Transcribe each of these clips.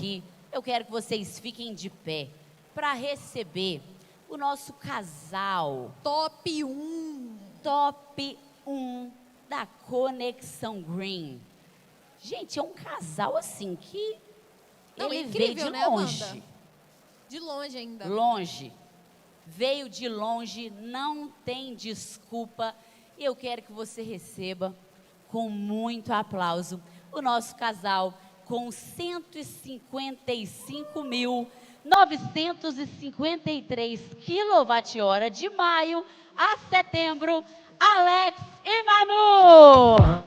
aqui, eu quero que vocês fiquem de pé para receber o nosso casal Top 1. top 1 da Conexão Green. Gente, é um casal assim que Não, ele incrível, veio de né, longe. Amanda? De longe ainda. Longe. Veio de longe, não tem desculpa. E eu quero que você receba com muito aplauso o nosso casal com 155.953 kWh de maio a setembro, Alex e Manu.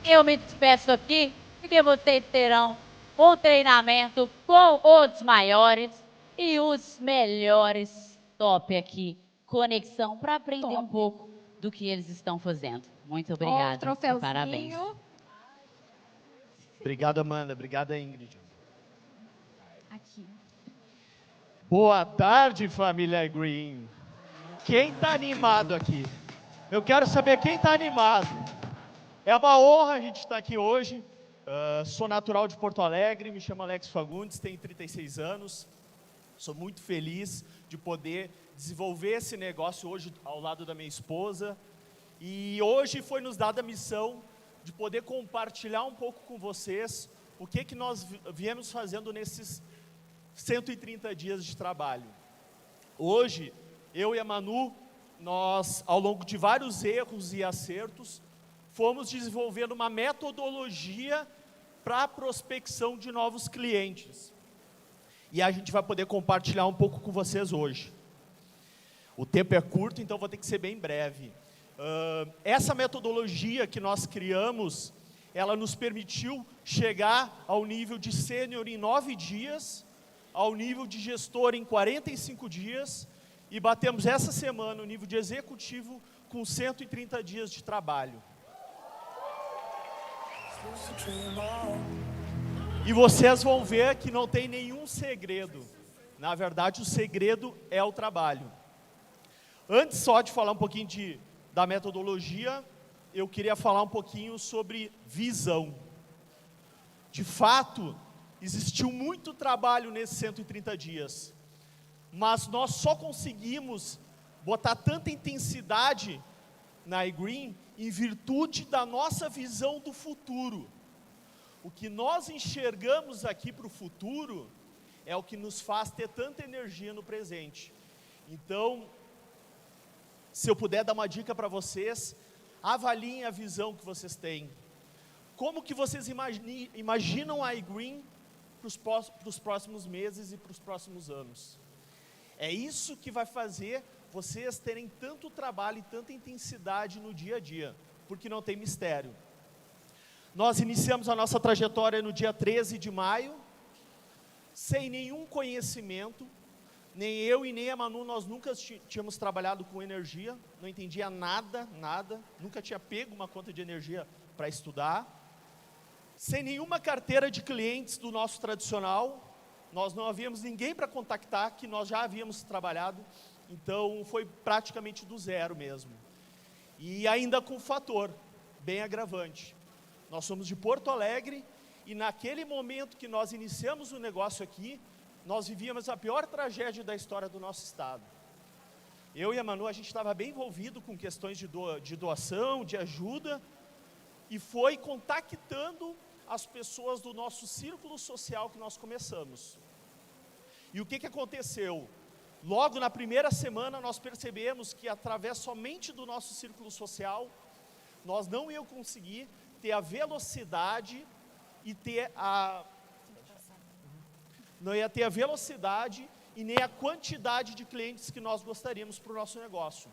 Eu me despeço aqui, porque vocês terão um treinamento com os maiores e os melhores top aqui. Conexão para aprender um pouco do que eles estão fazendo. Muito Ó, o obrigada. troféuzinho. Parabéns. Obrigado, Amanda. Obrigado, Ingrid. Aqui. Boa tarde, família Green. Quem está animado aqui? Eu quero saber quem está animado. É uma honra a gente estar aqui hoje. Sou natural de Porto Alegre, me chamo Alex Fagundes, tenho 36 anos. Sou muito feliz de poder desenvolver esse negócio hoje ao lado da minha esposa. E hoje foi nos dada a missão de poder compartilhar um pouco com vocês o que nós viemos fazendo nesses 130 dias de trabalho. Hoje, eu e a Manu, nós, ao longo de vários erros e acertos, fomos desenvolvendo uma metodologia para a prospecção de novos clientes. E a gente vai poder compartilhar um pouco com vocês hoje. O tempo é curto, então vou ter que ser bem breve. Essa metodologia que nós criamos, ela nos permitiu chegar ao nível de sênior em 9 dias, ao nível de gestor em 45 dias, e batemos essa semana o nível de executivo com 130 dias de trabalho. E vocês vão ver que não tem nenhum segredo. Na verdade, o segredo é o trabalho. Antes só de falar um pouquinho da metodologia, eu queria falar um pouquinho sobre visão. De fato, existiu muito trabalho nesses 130 dias, mas nós só conseguimos botar tanta intensidade na iGreen em virtude da nossa visão do futuro. O que nós enxergamos aqui para o futuro é o que nos faz ter tanta energia no presente. Então, se eu puder dar uma dica para vocês, avaliem a visão que vocês têm. Como que vocês imaginam a iGreen para os próximos meses e para os próximos anos? É isso que vai fazer vocês terem tanto trabalho e tanta intensidade no dia a dia, porque não tem mistério. Nós iniciamos a nossa trajetória no dia 13 de maio, sem nenhum conhecimento, nem eu e nem a Manu, nós nunca tínhamos trabalhado com energia, não entendia nada, nunca tinha pego uma conta de energia para estudar, sem nenhuma carteira de clientes do nosso tradicional, nós não havíamos ninguém para contactar, que nós já havíamos trabalhado, então foi praticamente do zero mesmo. E ainda com um fator bem agravante. Nós somos de Porto Alegre e naquele momento que nós iniciamos o negócio aqui, nós vivíamos a pior tragédia da história do nosso estado. Eu e a Manu, a gente estava bem envolvido com questões de doação, de ajuda, e foi contactando as pessoas do nosso círculo social que nós começamos. E o que aconteceu? Logo na primeira semana nós percebemos que através somente do nosso círculo social, nós não íamos conseguir ter a velocidade e ter não ia ter a velocidade e nem a quantidade de clientes que nós gostaríamos para o nosso negócio.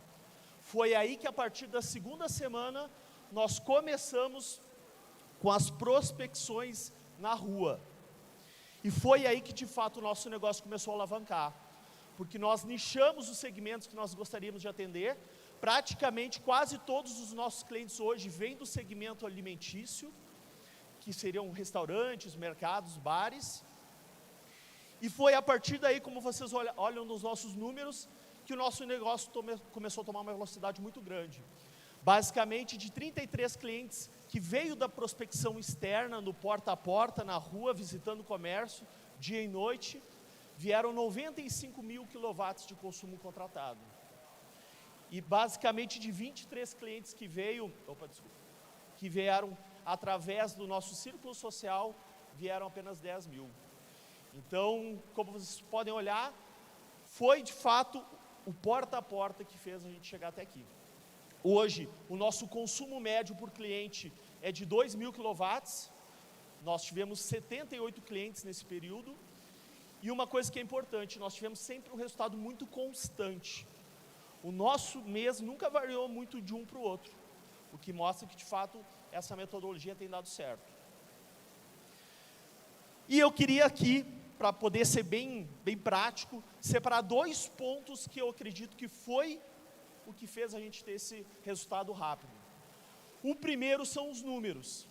Foi aí que a partir da segunda semana nós começamos com as prospecções na rua. E foi aí que de fato o nosso negócio começou a alavancar. Porque nós nichamos os segmentos que nós gostaríamos de atender. Praticamente quase todos os nossos clientes hoje vêm do segmento alimentício, que seriam restaurantes, mercados, bares. E foi a partir daí, como vocês olham nos nossos números, que o nosso negócio começou a tomar uma velocidade muito grande. Basicamente, de 33 clientes que veio da prospecção externa, no porta a porta, na rua, visitando o comércio, dia e noite, vieram 95 mil quilowatts de consumo contratado. E basicamente de 23 clientes que vieram através do nosso círculo social, vieram apenas 10 mil. Então, como vocês podem olhar, foi de fato o porta a porta que fez a gente chegar até aqui. Hoje, o nosso consumo médio por cliente é de 2 mil quilowatts, nós tivemos 78 clientes nesse período, e uma coisa que é importante, nós tivemos sempre um resultado muito constante. O nosso mês nunca variou muito de um para o outro, o que mostra que, de fato, essa metodologia tem dado certo. E eu queria aqui, para poder ser bem prático, separar 2 pontos que eu acredito que foi o que fez a gente ter esse resultado rápido. O primeiro são os números.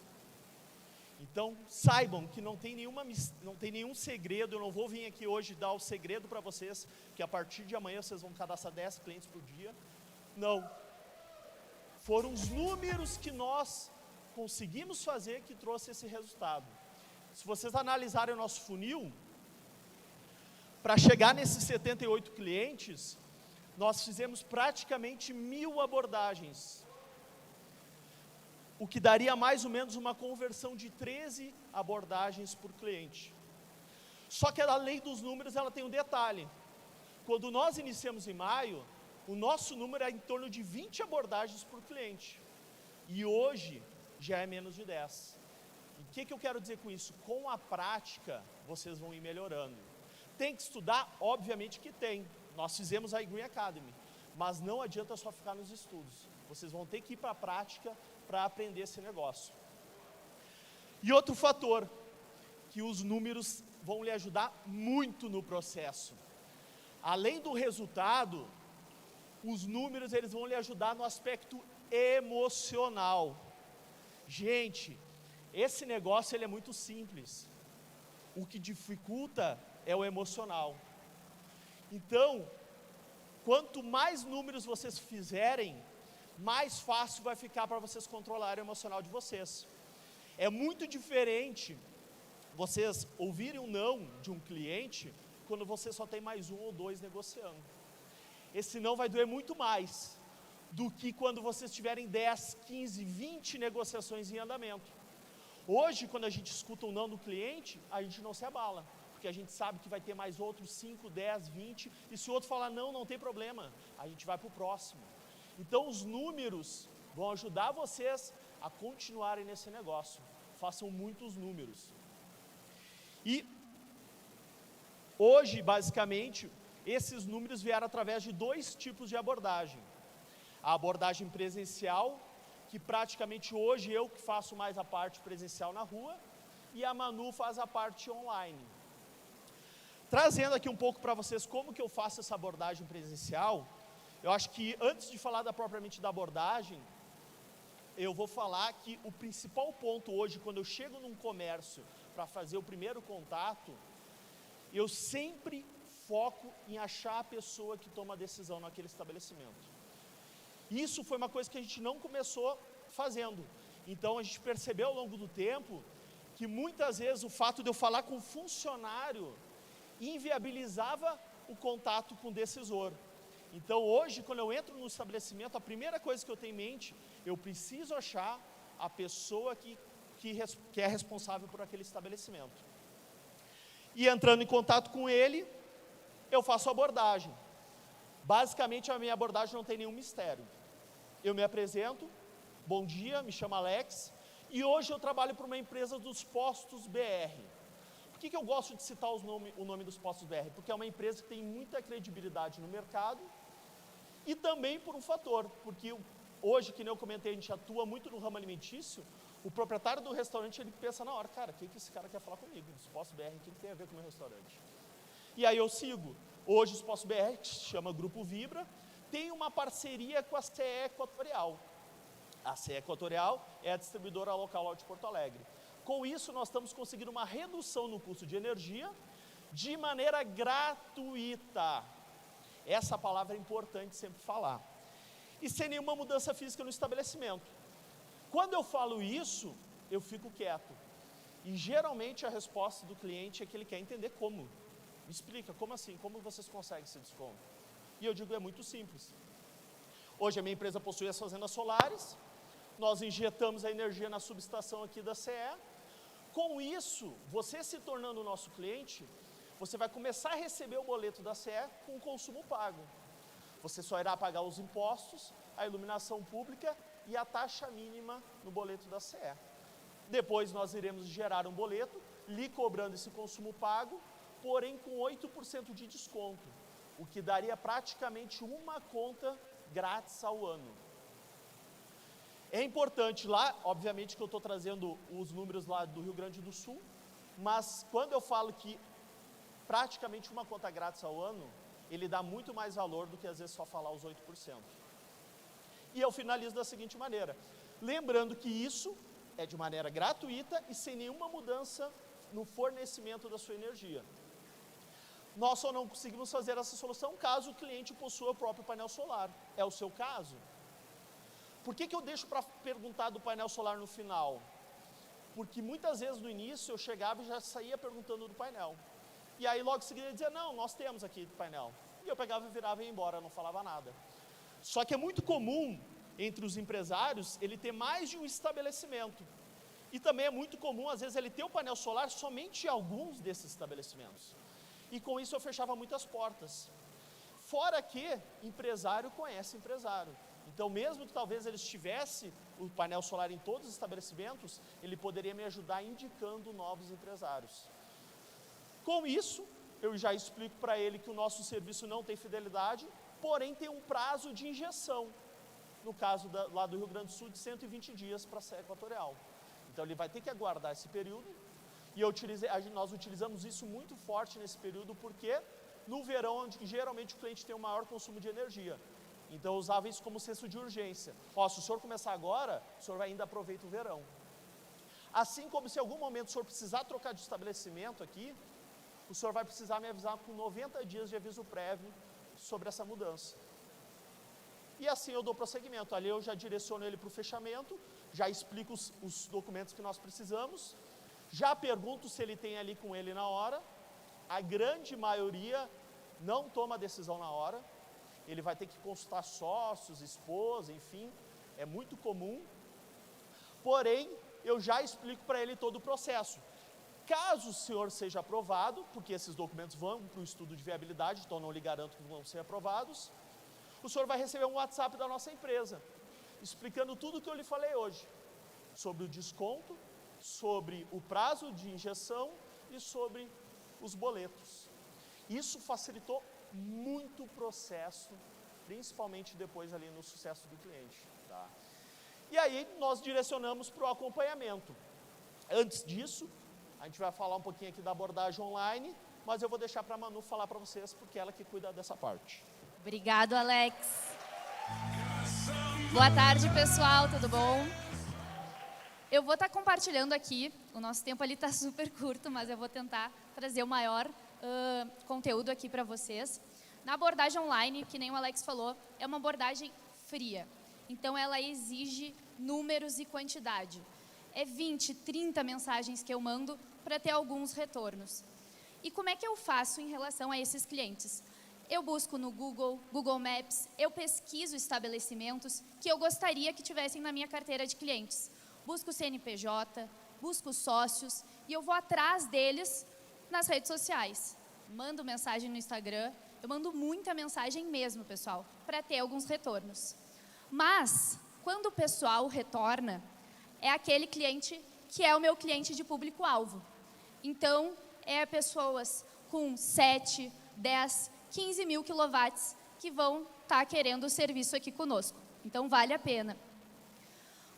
Então, saibam que não tem nenhum segredo, eu não vou vir aqui hoje dar o segredo para vocês, que a partir de amanhã vocês vão cadastrar 10 clientes por dia. Não. Foram os números que nós conseguimos fazer que trouxe esse resultado. Se vocês analisarem o nosso funil, para chegar nesses 78 clientes, nós fizemos praticamente 1000 abordagens, o que daria mais ou menos uma conversão de 13 abordagens por cliente. Só que a lei dos números, ela tem um detalhe. Quando nós iniciamos em maio, o nosso número é em torno de 20 abordagens por cliente. E hoje, já é menos de 10. E o que eu quero dizer com isso? Com a prática, vocês vão ir melhorando. Tem que estudar? Obviamente que tem. Nós fizemos a iGreen Academy. Mas não adianta só ficar nos estudos. Vocês vão ter que ir para a prática para aprender esse negócio. E outro fator, que os números vão lhe ajudar muito no processo. Além do resultado, os números eles vão lhe ajudar no aspecto emocional. Gente, esse negócio ele é muito simples. O que dificulta é o emocional. Então, quanto mais números vocês fizerem, mais fácil vai ficar para vocês controlarem o emocional de vocês. É muito diferente vocês ouvirem um não de um cliente quando você só tem mais 1 ou 2 negociando. Esse não vai doer muito mais do que quando vocês tiverem 10, 15, 20 negociações em andamento. Hoje, quando a gente escuta um não do cliente, a gente não se abala, porque a gente sabe que vai ter mais outros 5, 10, 20, e se o outro falar não, não tem problema, a gente vai para o próximo. Então, os números vão ajudar vocês a continuarem nesse negócio. Façam muitos números. E hoje, basicamente, esses números vieram através de 2 tipos de abordagem. A abordagem presencial, que praticamente hoje eu que faço mais a parte presencial na rua, e a Manu faz a parte online. Trazendo aqui um pouco para vocês como que eu faço essa abordagem presencial, eu acho que antes de falar propriamente da abordagem, eu vou falar que o principal ponto hoje, quando eu chego num comércio para fazer o primeiro contato, eu sempre foco em achar a pessoa que toma a decisão naquele estabelecimento. Isso foi uma coisa que a gente não começou fazendo. Então a gente percebeu ao longo do tempo que muitas vezes o fato de eu falar com o funcionário inviabilizava o contato com o decisor. Então hoje, quando eu entro no estabelecimento, a primeira coisa que eu tenho em mente, eu preciso achar a pessoa que é responsável por aquele estabelecimento. E entrando em contato com ele, eu faço a abordagem. Basicamente, a minha abordagem não tem nenhum mistério. Eu me apresento, bom dia, me chamo Alex, e hoje eu trabalho para uma empresa dos Postos BR. Por que eu gosto de citar o nome dos Postos BR? Porque é uma empresa que tem muita credibilidade no mercado, e também por um fator, porque hoje, que nem eu comentei, a gente atua muito no ramo alimentício, o proprietário do restaurante, ele pensa na hora, cara, o que esse cara quer falar comigo? Dos Postos BR, o que tem a ver com o meu restaurante? E aí eu sigo. Hoje os Postos BR, que se chama Grupo Vibra, tem uma parceria com a CE Equatorial. A CE Equatorial é a distribuidora local lá de Porto Alegre. Com isso, nós estamos conseguindo uma redução no custo de energia de maneira gratuita. Essa palavra é importante sempre falar. E sem nenhuma mudança física no estabelecimento. Quando eu falo isso, eu fico quieto. E geralmente a resposta do cliente é que ele quer entender como. Me explica, como assim? Como vocês conseguem esse desconto? E eu digo, é muito simples. Hoje a minha empresa possui as fazendas solares, nós injetamos a energia na subestação aqui da CE. Com isso, você se tornando o nosso cliente, você vai começar a receber o boleto da CE com o consumo pago. Você só irá pagar os impostos, a iluminação pública e a taxa mínima no boleto da CE. Depois nós iremos gerar um boleto, lhe cobrando esse consumo pago, porém com 8% de desconto, o que daria praticamente uma conta grátis ao ano. É importante lá, obviamente que eu estou trazendo os números lá do Rio Grande do Sul, mas quando eu falo que praticamente uma conta grátis ao ano, ele dá muito mais valor do que às vezes só falar os 8%. E eu finalizo da seguinte maneira, lembrando que isso é de maneira gratuita e sem nenhuma mudança no fornecimento da sua energia. Nós só não conseguimos fazer essa solução caso o cliente possua o próprio painel solar. É o seu caso? Por que eu deixo para perguntar do painel solar no final? Porque muitas vezes no início eu chegava e já saía perguntando do painel. E aí logo em seguida eu dizia, não, nós temos aqui painel. E eu pegava e virava e ia embora, não falava nada. Só que é muito comum entre os empresários ele ter mais de um estabelecimento. E também é muito comum às vezes ele ter o painel solar somente em alguns desses estabelecimentos. E com isso eu fechava muitas portas. Fora que empresário conhece empresário. Então mesmo que talvez ele tivesse o painel solar em todos os estabelecimentos, ele poderia me ajudar indicando novos empresários. Com isso, eu já explico para ele que o nosso serviço não tem fidelidade, porém tem um prazo de injeção. No caso lá do Rio Grande do Sul, de 120 dias para a Serra Equatorial. Então ele vai ter que aguardar esse período. E nós utilizamos isso muito forte nesse período, porque no verão, onde geralmente o cliente tem o maior consumo de energia. Então eu usava isso como senso de urgência. Se o senhor começar agora, o senhor ainda aproveita o verão. Assim como se em algum momento o senhor precisar trocar de estabelecimento aqui, o senhor vai precisar me avisar com 90 dias de aviso prévio sobre essa mudança. E assim eu dou prosseguimento. Ali eu já direciono ele para o fechamento, já explico os documentos que nós precisamos, já pergunto se ele tem ali com ele na hora. A grande maioria não toma decisão na hora, ele vai ter que consultar sócios, esposa, enfim, é muito comum. Porém, eu já explico para ele todo o processo. Caso o senhor seja aprovado, porque esses documentos vão para o estudo de viabilidade, então não lhe garanto que vão ser aprovados, o senhor vai receber um WhatsApp da nossa empresa, explicando tudo o que eu lhe falei hoje, sobre o desconto, sobre o prazo de injeção e sobre os boletos. Isso facilitou muito o processo, principalmente depois ali no sucesso do cliente. Tá? E aí nós direcionamos para o acompanhamento. Antes disso, a gente vai falar um pouquinho aqui da abordagem online, mas eu vou deixar para a Manu falar para vocês, porque é ela que cuida dessa parte. Obrigado, Alex. Boa tarde, pessoal, tudo bom? Eu vou estar compartilhando aqui, o nosso tempo ali está super curto, mas eu vou tentar trazer o maior conteúdo aqui para vocês. Na abordagem online, que nem o Alex falou, é uma abordagem fria. Então, ela exige números e quantidade. É 20, 30 mensagens que eu mando para ter alguns retornos. E como é que eu faço em relação a esses clientes? Eu busco no Google Maps, eu pesquiso estabelecimentos que eu gostaria que tivessem na minha carteira de clientes. Busco CNPJ, busco sócios e eu vou atrás deles nas redes sociais. Mando mensagem no Instagram, eu mando muita mensagem mesmo, pessoal, para ter alguns retornos. Mas, quando o pessoal retorna, é aquele cliente que é o meu cliente de público-alvo. Então, é pessoas com 7, 10, 15 mil quilowatts que vão estar querendo o serviço aqui conosco. Então, vale a pena.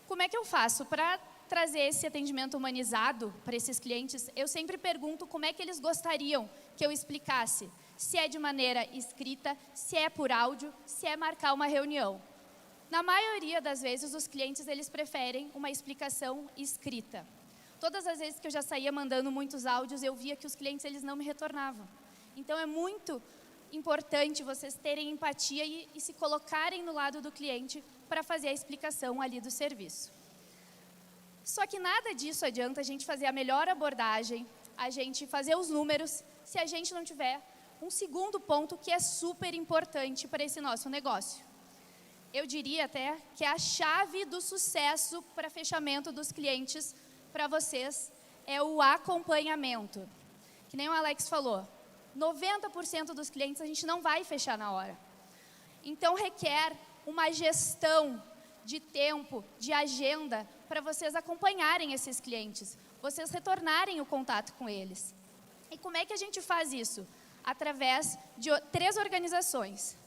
Como é que eu faço para trazer esse atendimento humanizado para esses clientes? Eu sempre pergunto como é que eles gostariam que eu explicasse. Se é de maneira escrita, se é por áudio, se é marcar uma reunião. Na maioria das vezes, os clientes eles preferem uma explicação escrita. todas as vezes que eu já saía mandando muitos áudios, eu via que os clientes eles não me retornavam. Então, é muito importante vocês terem empatia e se colocarem no lado do cliente para fazer a explicação ali do serviço. Só que nada disso adianta a gente fazer a melhor abordagem, a gente fazer os números, se a gente não tiver um segundo ponto que é super importante para esse nosso negócio. Eu diria até que a chave do sucesso para fechamento dos clientes para vocês é o acompanhamento. Que nem o Alex falou, 90% dos clientes a gente não vai fechar na hora. Então, requer uma gestão de tempo, de agenda, para vocês acompanharem esses clientes, vocês retornarem o contato com eles. E como é que a gente faz isso? Através de 3 organizações.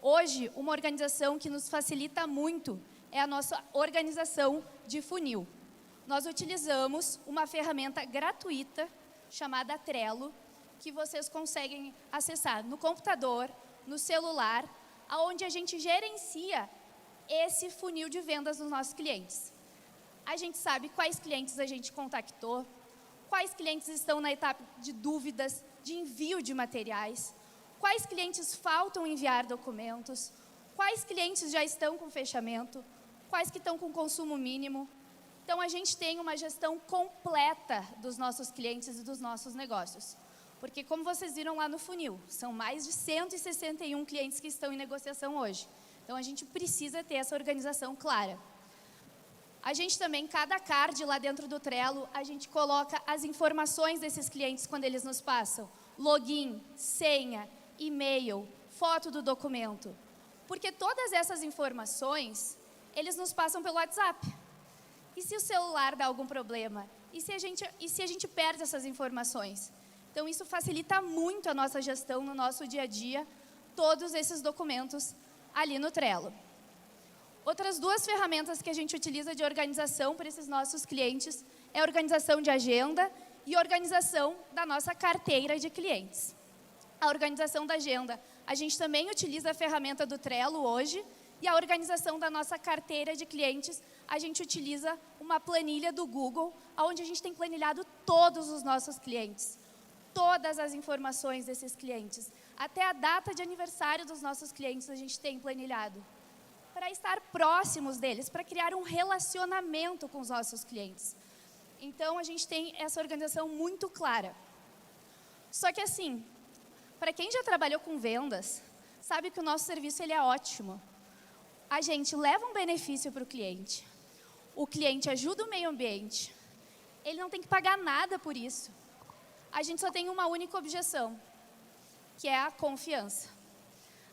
Hoje, uma organização que nos facilita muito é a nossa organização de funil. Nós utilizamos uma ferramenta gratuita chamada Trello, que vocês conseguem acessar no computador, no celular, onde a gente gerencia esse funil de vendas dos nossos clientes. A gente sabe quais clientes a gente contactou, quais clientes estão na etapa de dúvidas, de envio de materiais, quais clientes faltam enviar documentos, quais clientes já estão com fechamento, quais que estão com consumo mínimo. Então, a gente tem uma gestão completa dos nossos clientes e dos nossos negócios. Porque, como vocês viram lá no funil, são mais de 161 clientes que estão em negociação hoje. Então, a gente precisa ter essa organização clara. A gente também, cada card lá dentro do Trello, a gente coloca as informações desses clientes quando eles nos passam. Login, senha, e-mail, foto do documento. Porque todas essas informações, eles nos passam pelo WhatsApp. E se o celular dá algum problema? E se a gente perde essas informações? Então, isso facilita muito a nossa gestão no nosso dia a dia, todos esses documentos ali no Trello. Outras 2 ferramentas que a gente utiliza de organização para esses nossos clientes é a organização de agenda e organização da nossa carteira de clientes. A organização da agenda, a gente também utiliza a ferramenta do Trello hoje, e a organização da nossa carteira de clientes, a gente utiliza uma planilha do Google, onde a gente tem planilhado todos os nossos clientes, todas as informações desses clientes, até a data de aniversário dos nossos clientes a gente tem planilhado, para estar próximos deles, para criar um relacionamento com os nossos clientes. Então, a gente tem essa organização muito clara. Só que assim, para quem já trabalhou com vendas, sabe que o nosso serviço ele é ótimo. A gente leva um benefício para o cliente ajuda o meio ambiente, ele não tem que pagar nada por isso. A gente só tem uma única objeção, que é a confiança.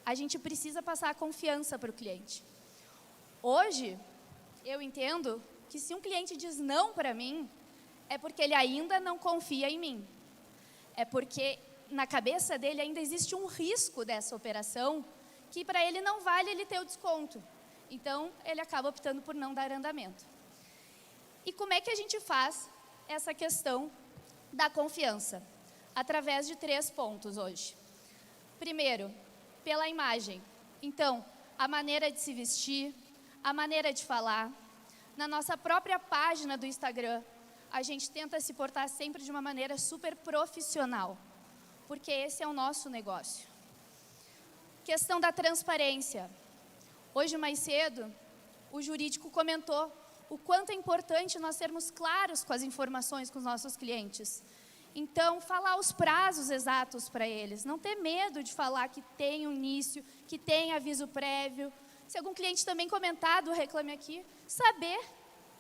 A gente precisa passar a confiança para o cliente. Hoje, eu entendo que se um cliente diz não para mim, é porque ele ainda não confia em mim. É porque na cabeça dele ainda existe um risco dessa operação, que para ele não vale ele ter o desconto. Então, ele acaba optando por não dar andamento. E como é que a gente faz essa questão da confiança? Através de 3 pontos hoje. Primeiro, pela imagem. Então, a maneira de se vestir, a maneira de falar. Na nossa própria página do Instagram, a gente tenta se portar sempre de uma maneira super profissional, porque esse é o nosso negócio. Questão da transparência. Hoje, mais cedo, o jurídico comentou o quanto é importante nós sermos claros com as informações com os nossos clientes. Então, falar os prazos exatos para eles, não ter medo de falar que tem um início, que tem aviso prévio. Se algum cliente também comentar do Reclame Aqui, saber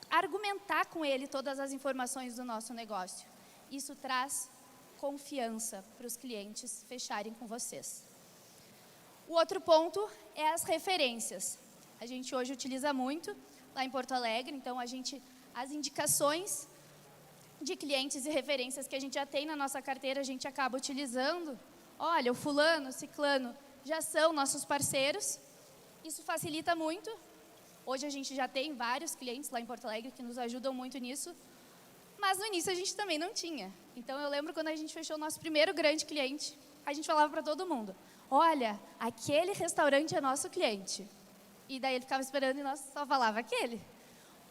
argumentar com ele todas as informações do nosso negócio. Isso traz confiança para os clientes fecharem com vocês. O outro ponto é as referências. A gente hoje utiliza muito lá em Porto Alegre, então as indicações de clientes e referências que a gente já tem na nossa carteira, a gente acaba utilizando. Olha, o fulano, o ciclano já são nossos parceiros. Isso facilita muito. Hoje a gente já tem vários clientes lá em Porto Alegre que nos ajudam muito nisso. Mas no início a gente também não tinha. Então eu lembro quando a gente fechou o nosso primeiro grande cliente, a gente falava para todo mundo: olha, aquele restaurante é nosso cliente. E daí ele ficava esperando e nós só falava aquele.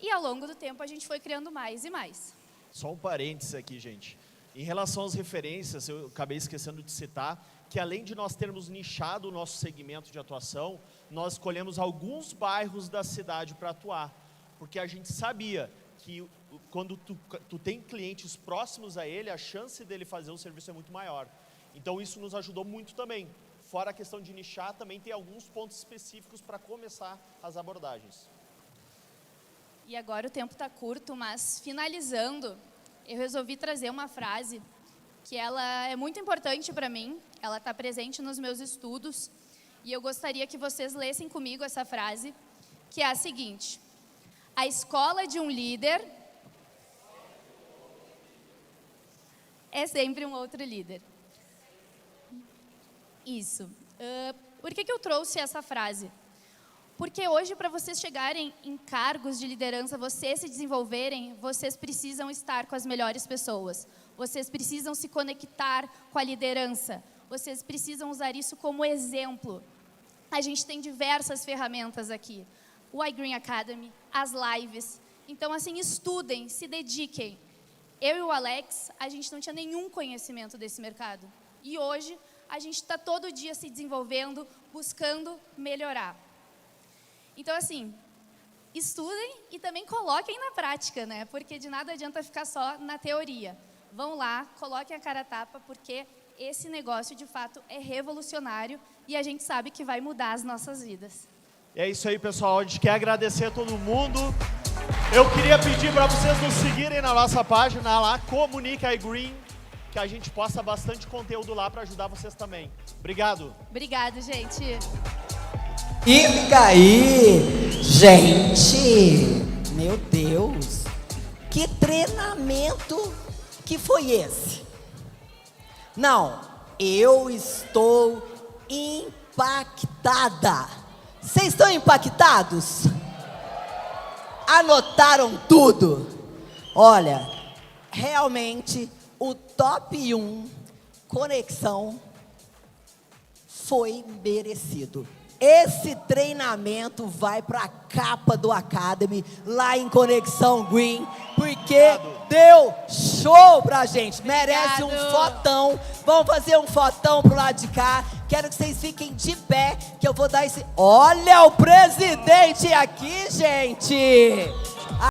E ao longo do tempo a gente foi criando mais e mais. Só um parênteses aqui, gente. Em relação às referências, eu acabei esquecendo de citar que além de nós termos nichado o nosso segmento de atuação, nós escolhemos alguns bairros da cidade para atuar, porque a gente sabia que quando tu tem clientes próximos a ele, a chance dele fazer o serviço é muito maior. Então isso nos ajudou muito também. Fora a questão de nichar, também tem alguns pontos específicos para começar as abordagens. E agora o tempo está curto, mas finalizando, eu resolvi trazer uma frase que ela é muito importante para mim, ela está presente nos meus estudos, e eu gostaria que vocês lessem comigo essa frase, que é a seguinte: a escola de um líder é sempre um outro líder. Isso. Por que eu trouxe essa frase? Porque hoje, para vocês chegarem em cargos de liderança, vocês se desenvolverem, vocês precisam estar com as melhores pessoas. Vocês precisam se conectar com a liderança. Vocês precisam usar isso como exemplo. A gente tem diversas ferramentas aqui. O iGreen Academy, as lives. Então, assim, estudem, se dediquem. Eu e o Alex, a gente não tinha nenhum conhecimento desse mercado. E hoje, a gente está todo dia se desenvolvendo, buscando melhorar. Então, assim, estudem e também coloquem na prática, né? Porque de nada adianta ficar só na teoria. Vão lá, coloquem a cara a tapa, porque esse negócio, de fato, é revolucionário e a gente sabe que vai mudar as nossas vidas. É isso aí, pessoal. A gente quer agradecer a todo mundo. Eu queria pedir para vocês nos seguirem na nossa página lá, Comunica iGreen, que a gente posta bastante conteúdo lá para ajudar vocês também. Obrigado. Obrigado, gente. E fica aí, gente, meu Deus, que treinamento que foi esse? Não, eu estou impactada. Vocês estão impactados? Anotaram tudo? Olha, realmente o top 1 Conexão foi merecido. Esse treinamento vai para a capa do Academy, lá em Conexão Green, porque deu show pra gente. Merece um fotão. Vamos fazer um fotão pro lado de cá. Quero que vocês fiquem de pé, que eu vou dar esse... Olha o presidente aqui, gente!